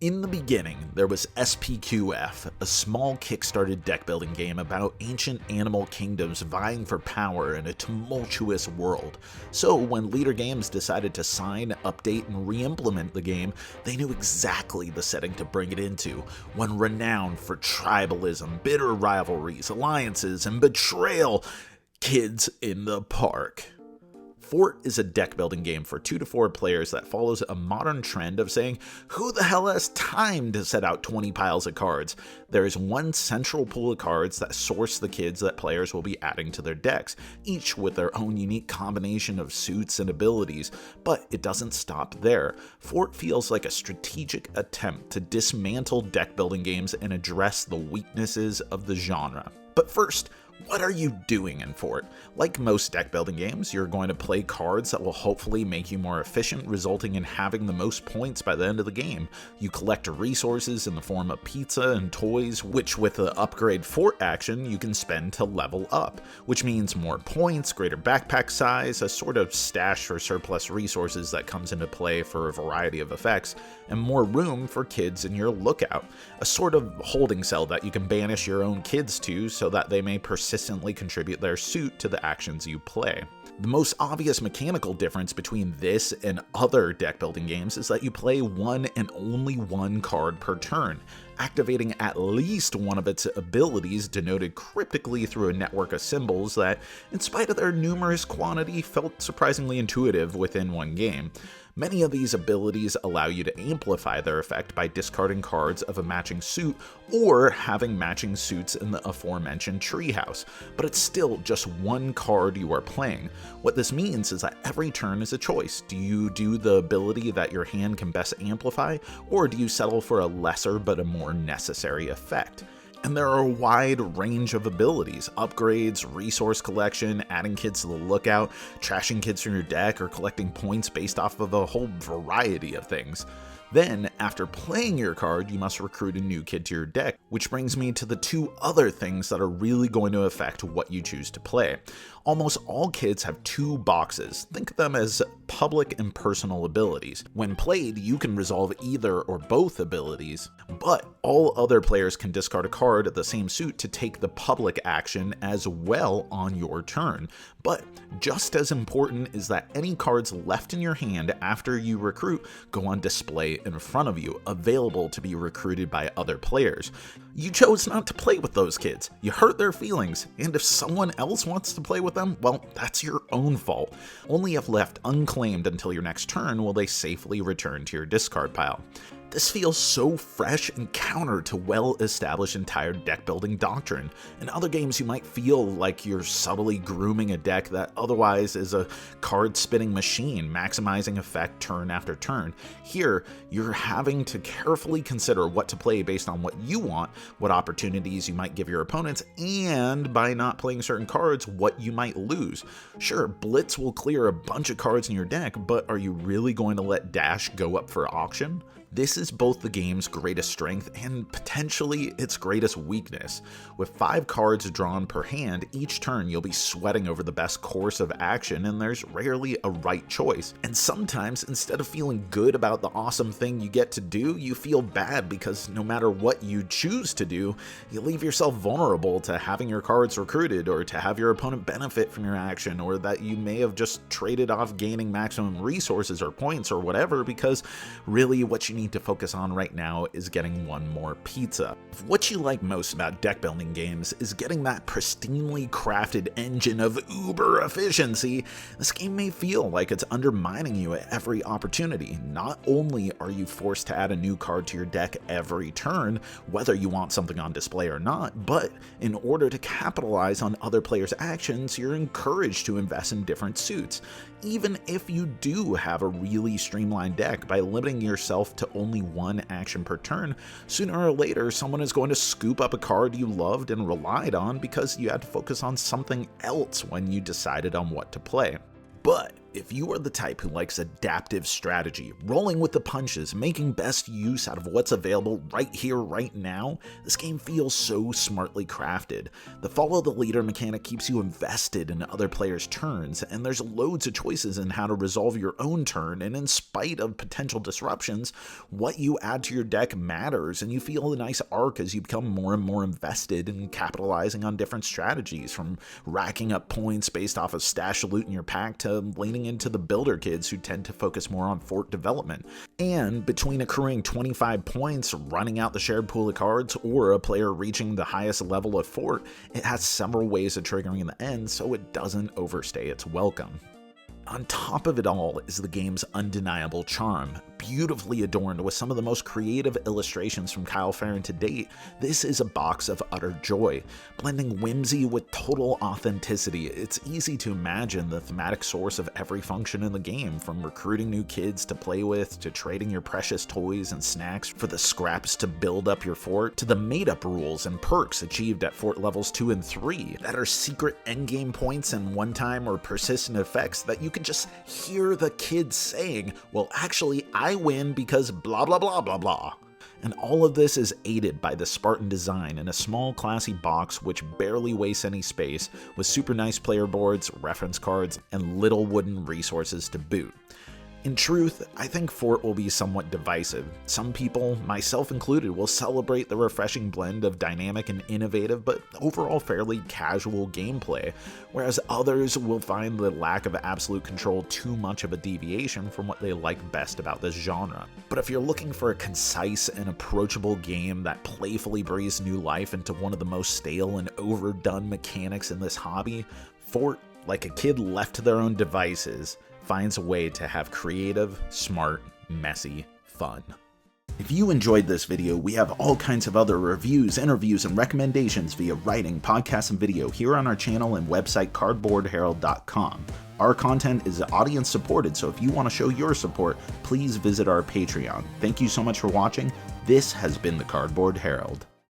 In the beginning, there was SPQF, a small kickstarted deck-building game about ancient animal kingdoms vying for power in a tumultuous world. So when Leader Games decided to sign, update, and re-implement the game, they knew exactly the setting to bring it into, one renowned for tribalism, bitter rivalries, alliances, and betrayal. Kids in the Park. Fort is a deck-building game for 2 to 4 players that follows a modern trend of saying, who the hell has time to set out 20 piles of cards? There is one central pool of cards that source the kids that players will be adding to their decks, each with their own unique combination of suits and abilities, but it doesn't stop there. Fort feels like a strategic attempt to dismantle deck-building games and address the weaknesses of the genre. But first, what are you doing in Fort? Like most deck building games, you're going to play cards that will hopefully make you more efficient, resulting in having the most points by the end of the game. You collect resources in the form of pizza and toys, which with the upgrade Fort action, you can spend to level up, which means more points, greater backpack size, a sort of stash for surplus resources that comes into play for a variety of effects, and more room for kids in your lookout, a sort of holding cell that you can banish your own kids to so that they may persistently contribute their suit to the actions you play. The most obvious mechanical difference between this and other deck building games is that you play one and only one card per turn, activating at least one of its abilities denoted cryptically through a network of symbols that, in spite of their numerous quantity, felt surprisingly intuitive within one game. Many of these abilities allow you to amplify their effect by discarding cards of a matching suit or having matching suits in the aforementioned treehouse, but it's still just one card you are playing. What this means is that every turn is a choice. Do you do the ability that your hand can best amplify, or do you settle for a lesser but a more necessary effect? And there are a wide range of abilities, upgrades, resource collection, adding kids to the lookout, trashing kids from your deck, or collecting points based off of a whole variety of things. Then, after playing your card, you must recruit a new kid to your deck, which brings me to the 2 other things that are really going to affect what you choose to play. Almost all kids have 2 boxes. Think of them as public and personal abilities. When played, you can resolve either or both abilities, but all other players can discard a card of the same suit to take the public action as well on your turn. But just as important is that any cards left in your hand after you recruit go on display in front of you, available to be recruited by other players. You chose not to play with those kids. You hurt their feelings, and if someone else wants to play with them, well, that's your own fault. Only if left unclaimed until your next turn will they safely return to your discard pile. This feels so fresh and counter to well-established entire deck-building doctrine. In other games, you might feel like you're subtly grooming a deck that otherwise is a card-spinning machine, maximizing effect turn after turn. Here, you're having to carefully consider what to play based on what you want, what opportunities you might give your opponents, and by not playing certain cards, what you might lose. Sure, Blitz will clear a bunch of cards in your deck, but are you really going to let Dash go up for auction? This is both the game's greatest strength and potentially its greatest weakness. With 5 cards drawn per hand, each turn you'll be sweating over the best course of action, and there's rarely a right choice. And sometimes, instead of feeling good about the awesome thing you get to do, you feel bad because no matter what you choose to do, you leave yourself vulnerable to having your cards recruited, or to have your opponent benefit from your action, or that you may have just traded off gaining maximum resources or points or whatever, because really what you need to focus on right now is getting one more pizza. What you like most about deck building games is getting that pristinely crafted engine of uber efficiency. This game may feel like it's undermining you at every opportunity. Not only are you forced to add a new card to your deck every turn, whether you want something on display or not, but in order to capitalize on other players' actions, you're encouraged to invest in different suits. Even if you do have a really streamlined deck, by limiting yourself to only one action per turn, sooner or later someone is going to scoop up a card you loved and relied on because you had to focus on something else when you decided on what to play. But If you are the type who likes adaptive strategy, rolling with the punches, making best use out of what's available right here, right now, this game feels so smartly crafted. The follow the leader mechanic keeps you invested in other players' turns, and there's loads of choices in how to resolve your own turn, and in spite of potential disruptions, what you add to your deck matters, and you feel a nice arc as you become more and more invested in capitalizing on different strategies, from racking up points based off of stash loot in your pack to leaning into the builder kids who tend to focus more on fort development. And between accruing 25 points, running out the shared pool of cards, or a player reaching the highest level of fort, it has several ways of triggering the end so it doesn't overstay its welcome. On top of it all is the game's undeniable charm. Beautifully adorned with some of the most creative illustrations from Kyle Farron to date, this is a box of utter joy. Blending whimsy with total authenticity, it's easy to imagine the thematic source of every function in the game, from recruiting new kids to play with, to trading your precious toys and snacks for the scraps to build up your fort, to the made-up rules and perks achieved at fort levels 2 and 3 that are secret endgame points and one-time or persistent effects that you can just hear the kids saying, well, actually, I win because blah blah blah blah blah. And all of this is aided by the Spartan design in a small classy box which barely wastes any space, with super nice player boards, reference cards, and little wooden resources to boot. In truth, I think Fort will be somewhat divisive. Some people, myself included, will celebrate the refreshing blend of dynamic and innovative but overall fairly casual gameplay, whereas others will find the lack of absolute control too much of a deviation from what they like best about this genre. But if you're looking for a concise and approachable game that playfully breathes new life into one of the most stale and overdone mechanics in this hobby, Fort, like a kid left to their own devices, finds a way to have creative, smart, messy fun. If you enjoyed this video, we have all kinds of other reviews, interviews, and recommendations via writing, podcasts, and video here on our channel and website cardboardherald.com. Our content is audience supported, so if you want to show your support, please visit our Patreon. Thank you so much for watching. This has been the Cardboard Herald.